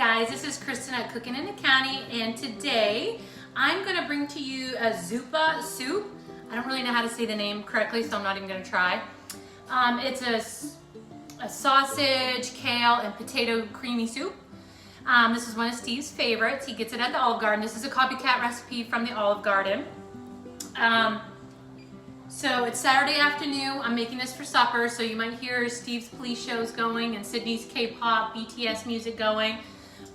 guys, this is Kristen at Cooking in the County, and today I'm going to bring to you a Zuppa Soup. I don't really know how to say the name correctly, so I'm not even going to try. It's a sausage, kale, and potato creamy soup. This is one of Steve's favorites. He gets it at the Olive Garden. This is a copycat recipe from the Olive Garden. So it's Saturday afternoon. I'm making this for supper, so you might hear Steve's police shows going and Sydney's K-pop, BTS music going.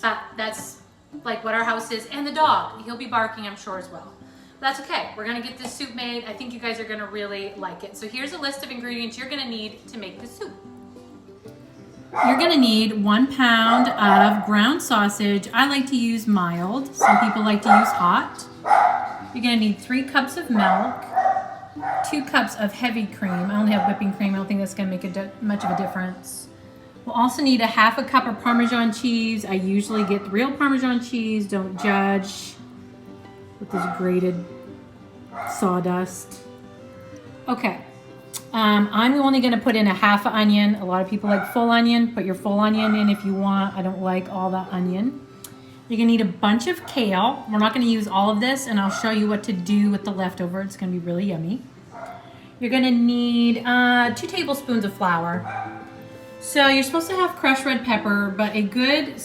But that's like what our house is. And the dog, he'll be barking, I'm sure, as well. That's okay. We're gonna get this soup made. I think you guys are gonna really like it. So here's a list of ingredients you're gonna need to make the soup. You're gonna need 1 pound of ground sausage. I like to use mild. Some people like to use hot. You're gonna need 3 cups of milk, 2 cups of heavy cream. I only have whipping cream. I don't think that's gonna make much of a difference. We'll also need a 1/2 cup of Parmesan cheese. I usually get the real Parmesan cheese. Don't judge with this grated sawdust. Okay, I'm only gonna put in a 1/2 onion. A lot of people like full onion. Put your full onion in if you want. I don't like all that onion. You're gonna need a bunch of kale. We're not gonna use all of this, and I'll show you what to do with the leftover. It's gonna be really yummy. You're gonna need 2 tablespoons of flour. So you're supposed to have crushed red pepper, but a good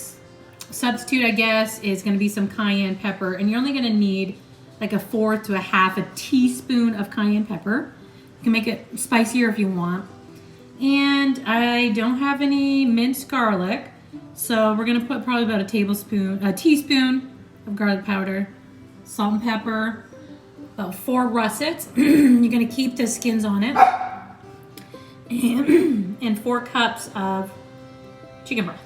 substitute, I guess, is gonna be some cayenne pepper, and you're only gonna need like 1/4 to 1/2 teaspoon of cayenne pepper. You can make it spicier if you want. And I don't have any minced garlic, so we're gonna put probably about a teaspoon of garlic powder, salt and pepper, about 4 russets. You're gonna keep the skins on it. And 4 cups of chicken broth.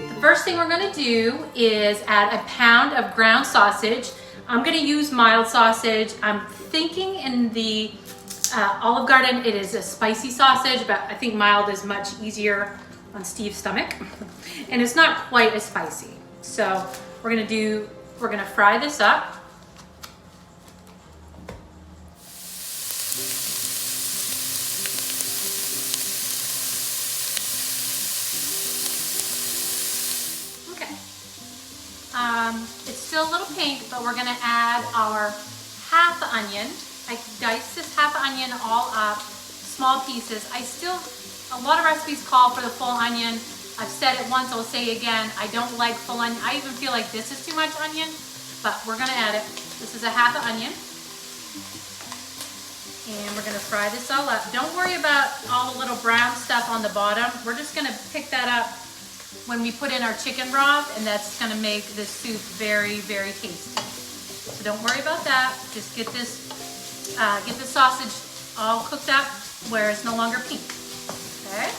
The first thing we're gonna do is add 1 pound of ground sausage. I'm gonna use mild sausage. I'm thinking in the Olive Garden it is a spicy sausage, but I think mild is much easier on Steve's stomach. And it's not quite as spicy. So we're gonna fry this up. It's still a little pink, but we're gonna add our 1/2 onion. I diced this 1/2 onion all up, small pieces. A lot of recipes call for the full onion. I've said it once, I'll say it again. I don't like full onion. I even feel like this is too much onion, but we're gonna add it. This is a 1/2 onion. And we're gonna fry this all up. Don't worry about all the little brown stuff on the bottom. We're just gonna pick that up when we put in our chicken broth, and that's gonna make this soup very, very tasty. So don't worry about that. Just get the sausage all cooked up where it's no longer pink, okay?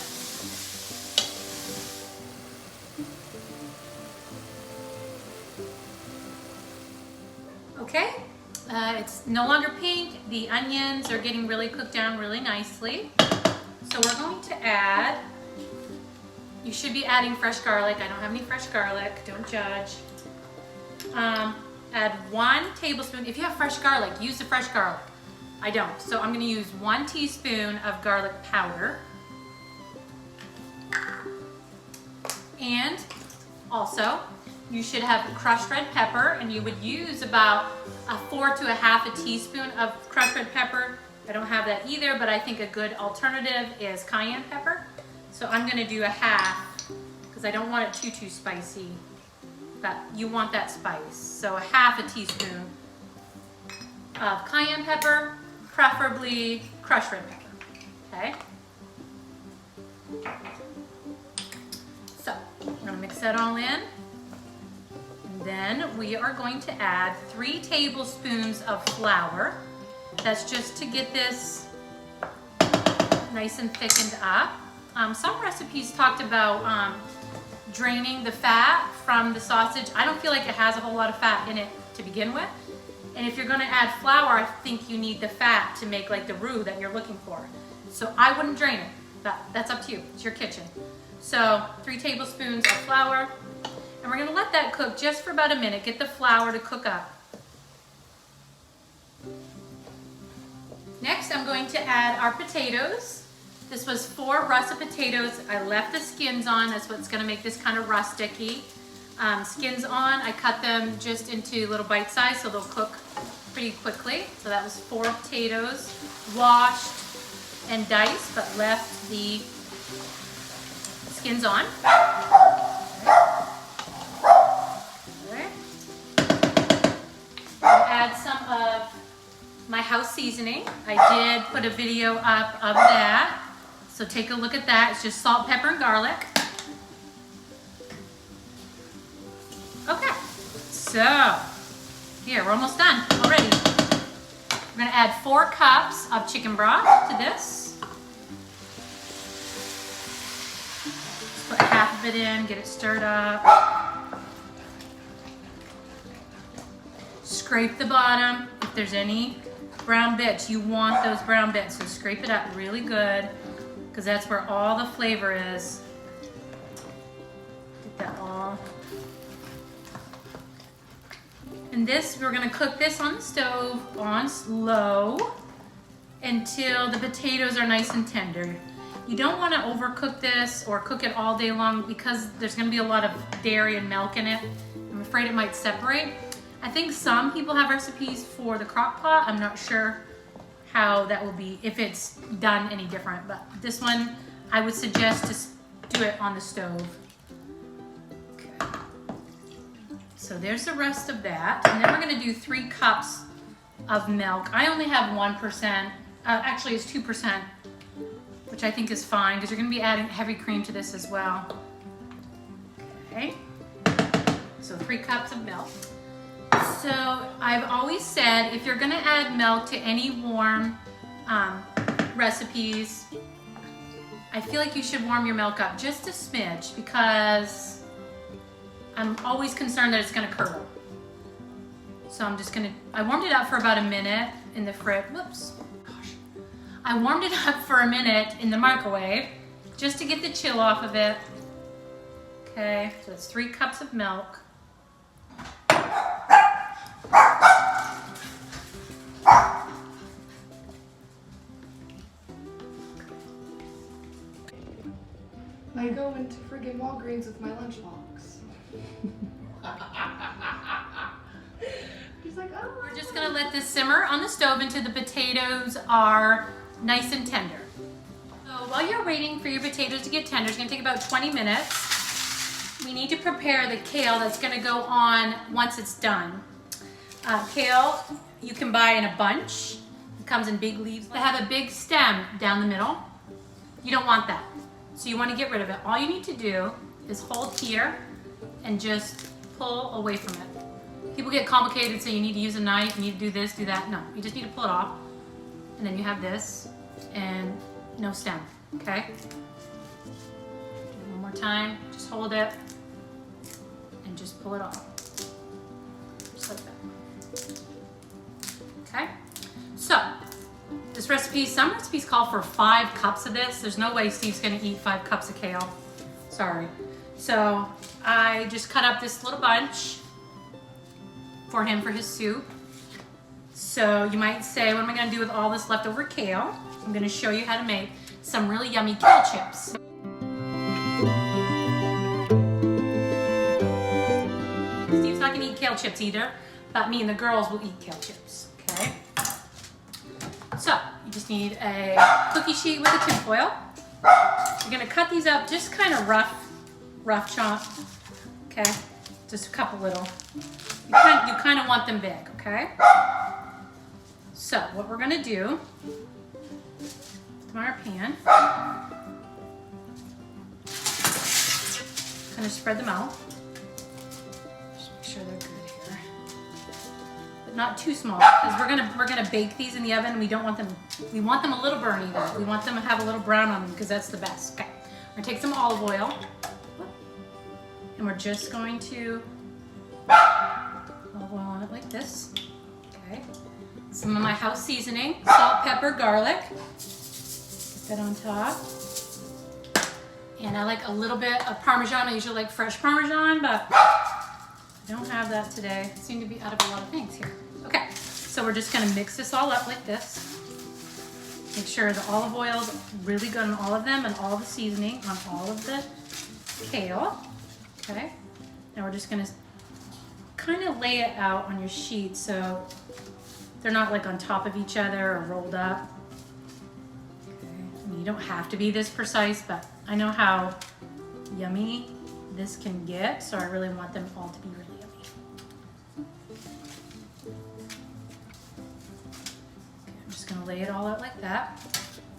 Okay, it's no longer pink. The onions are getting really cooked down really nicely. So we're going to add, you should be adding fresh garlic. I don't have any fresh garlic, don't judge. Add 1 tablespoon. If you have fresh garlic, use the fresh garlic. I don't, so I'm gonna use 1 teaspoon of garlic powder. And also, you should have crushed red pepper, and you would use about 1/4 to 1/2 teaspoon of crushed red pepper. I don't have that either, but I think a good alternative is cayenne pepper. So I'm gonna do 1/2 because I don't want it too spicy, but you want that spice. So 1/2 teaspoon of cayenne pepper, preferably crushed red pepper, okay? So I'm gonna mix that all in. And then we are going to add 3 tablespoons of flour. That's just to get this nice and thickened up. Some recipes talked about draining the fat from the sausage. I don't feel like it has a whole lot of fat in it to begin with. And if you're gonna add flour, I think you need the fat to make like the roux that you're looking for. So I wouldn't drain it, but that's up to you, it's your kitchen. So 3 tablespoons of flour, and we're gonna let that cook just for about a minute, get the flour to cook up. Next, I'm going to add our potatoes. This was 4 russet potatoes. I left the skins on. That's what's gonna make this kind of rusticy. Skins on, I cut them just into little bite size so they'll cook pretty quickly. So that was 4 potatoes, washed and diced, but left the skins on. Okay. Add some of my house seasoning. I did put a video up of that. So take a look at that. It's just salt, pepper, and garlic. Okay, so here, we're almost done already. We're gonna add 4 cups of chicken broth to this. Just put half of it in, get it stirred up. Scrape the bottom. If there's any brown bits, you want those brown bits, so scrape it up really good, because that's where all the flavor is. Get that all. And this, we're gonna cook this on the stove on low until the potatoes are nice and tender. You don't wanna overcook this or cook it all day long because there's gonna be a lot of dairy and milk in it. I'm afraid it might separate. I think some people have recipes for the crock pot. I'm not sure how that will be, if it's done any different, but this one, I would suggest just do it on the stove. Okay. So there's the rest of that. And then we're gonna do 3 cups of milk. I only have 1%, actually it's 2%, which I think is fine because you're gonna be adding heavy cream to this as well. Okay, so 3 cups of milk. So I've always said if you're gonna add milk to any warm recipes, I feel like you should warm your milk up just a smidge because I'm always concerned that it's gonna curdle. So I'm just gonna, I warmed it up for about a minute in the fridge. Whoops, gosh. I warmed it up for a minute in the microwave just to get the chill off of it. Okay, so it's 3 cups of milk. I go into friggin' Walgreens with my lunchbox. She's like, oh. We're just gonna let this simmer on the stove until the potatoes are nice and tender. So while you're waiting for your potatoes to get tender, it's gonna take about 20 minutes. We need to prepare the kale that's gonna go on once it's done. Kale, you can buy in a bunch. It comes in big leaves. They have a big stem down the middle. You don't want that. So you want to get rid of it. All you need to do is hold here and just pull away from it. People get complicated, say you need to use a knife, you need to do this, do that. No, you just need to pull it off. And then you have this and no stem, okay? One more time, just hold it and just pull it off. Just like that. Okay? So, this recipe, some recipes call for 5 cups of this. There's no way Steve's gonna eat 5 cups of kale. Sorry. So I just cut up this little bunch for him for his soup. So you might say, what am I gonna do with all this leftover kale? I'm gonna show you how to make some really yummy kale chips. Steve's not gonna eat kale chips either, but me and the girls will eat kale chips, okay? So, you just need a cookie sheet with a tin foil. You're gonna cut these up just kind of rough chop, okay? Just a couple little. You kind of want them big, okay? So, what we're gonna do, put them on our pan. Kind of spread them out. Just make sure they're good here. But not too small, because we're gonna bake these in the oven. We don't want them, we want them a little burny though. We want them to have a little brown on them because that's the best. Okay, we're gonna take some olive oil and we're just going to olive oil on it like this. Okay, some of my house seasoning, salt, pepper, garlic. Put that on top. And I like a little bit of Parmesan. I usually like fresh Parmesan, but I don't have that today. I seem to be out of a lot of things here. Okay, so we're just gonna mix this all up like this. Make sure the olive oil is really good on all of them and all the seasoning on all of the kale. Okay, now we're just gonna kind of lay it out on your sheet so they're not like on top of each other or rolled up. Okay. I mean, you don't have to be this precise, but I know how yummy this can get, so I really want them all to be really yummy. Okay, I'm just gonna lay it all out like that.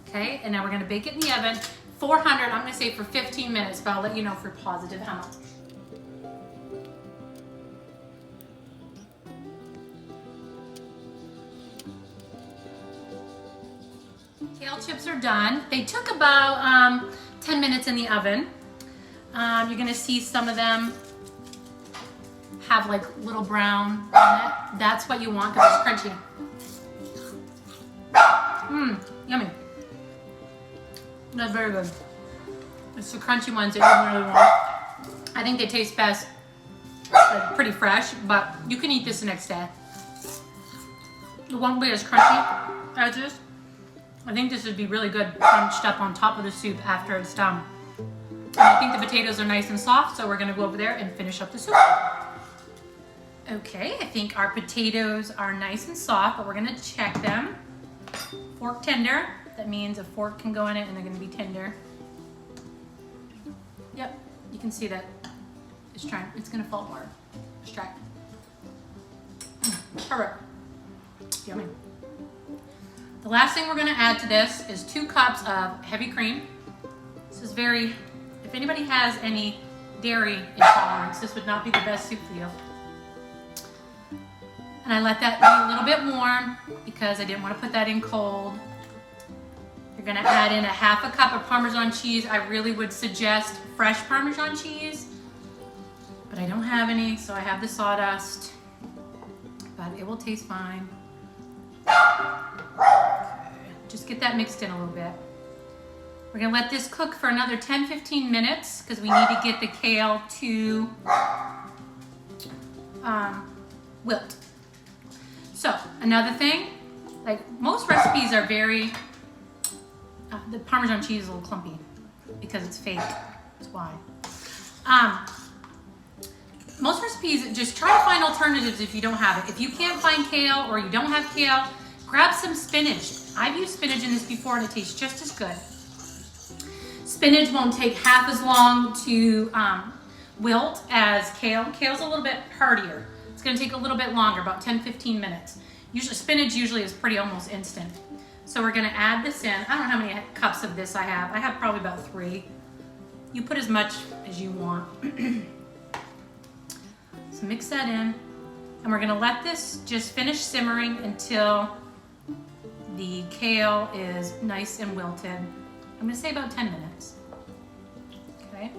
Okay, and now we're gonna bake it in the oven, 400, I'm gonna say for 15 minutes, but I'll let you know for positive how much. Kale chips are done. They took about 10 minutes in the oven. You're gonna see some of them have like little brown on it. That's what you want because it's crunchy. Yummy. That's very good. It's the crunchy ones that you really want. I think they taste best like pretty fresh, but you can eat this the next day. It won't be as crunchy as this. I think this would be really good crunched up on top of the soup after it's done. And I think the potatoes are nice and soft, so we're gonna go over there and finish up the soup. Okay, I think our potatoes are nice and soft, but we're gonna check them. Fork tender, that means a fork can go in it and they're gonna be tender. Yep, you can see that it's gonna fall apart. Let's try it. All right, yummy. The last thing we're gonna add to this is 2 cups of heavy cream. This is very, if anybody has any dairy intolerance, this would not be the best soup for you. And I let that be a little bit warm because I didn't want to put that in cold. You're gonna add in a 1/2 cup of Parmesan cheese. I really would suggest fresh Parmesan cheese, but I don't have any, so I have the sawdust, but it will taste fine. Just get that mixed in a little bit. We're gonna let this cook for another 10-15 minutes because we need to get the kale to wilt. So another thing, like most recipes are very, the Parmesan cheese is a little clumpy because it's fake, that's why. Most recipes, just try to find alternatives if you don't have it. If you can't find kale or you don't have kale, grab some spinach. I've used spinach in this before and it tastes just as good. Spinach won't take half as long to wilt as kale. Kale's a little bit heartier. It's gonna take a little bit longer, about 10-15 minutes. Spinach usually is pretty almost instant. So we're gonna add this in. I don't know how many cups of this I have. I have probably about 3. You put as much as you want. So mix that in. And we're gonna let this just finish simmering until the kale is nice and wilted. I'm gonna say about 10 minutes. Okay.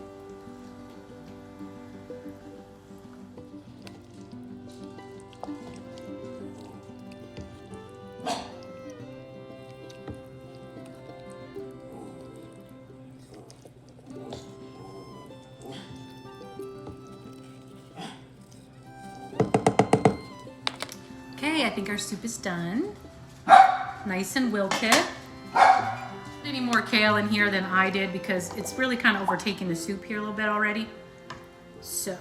Okay, I think our soup is done. Nice and wilted. Any more kale in here than I did because it's really kind of overtaking the soup here a little bit already. So,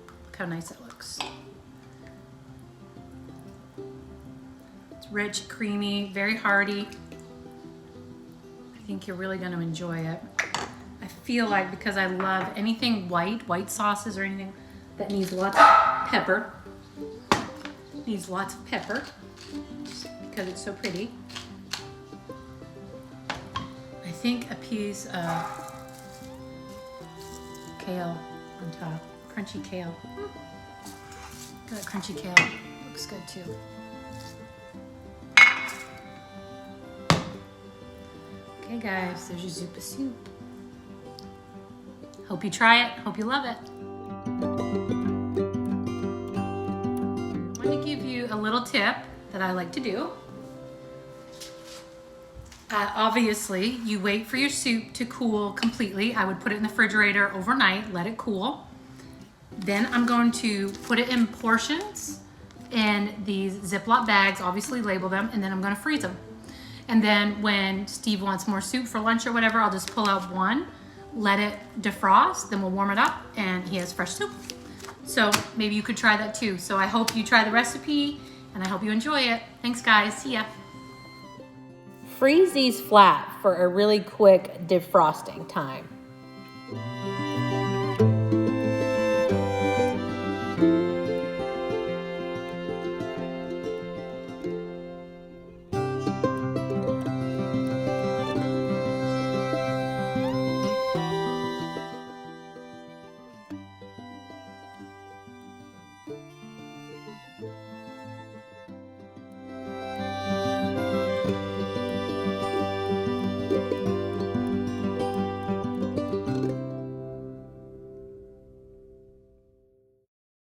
look how nice it looks. It's rich, creamy, very hearty. I think you're really going to enjoy it. I feel like because I love anything white sauces or anything that needs lots of pepper. Needs lots of pepper because it's so pretty. I think a piece of kale on top, crunchy kale. Got crunchy kale, looks good too. Okay guys, there's your Zuppa Soup. Hope you try it, hope you love it. I want to give you a little tip that I like to do. Obviously, you wait for your soup to cool completely. I would put it in the refrigerator overnight, let it cool. Then I'm going to put it in portions in these Ziploc bags, obviously label them, and then I'm going to freeze them. And then when Steve wants more soup for lunch or whatever, I'll just pull out one, let it defrost, then we'll warm it up and he has fresh soup. So maybe you could try that too. So I hope you try the recipe and I hope you enjoy it. Thanks guys, see ya. Freeze these flat for a really quick defrosting time.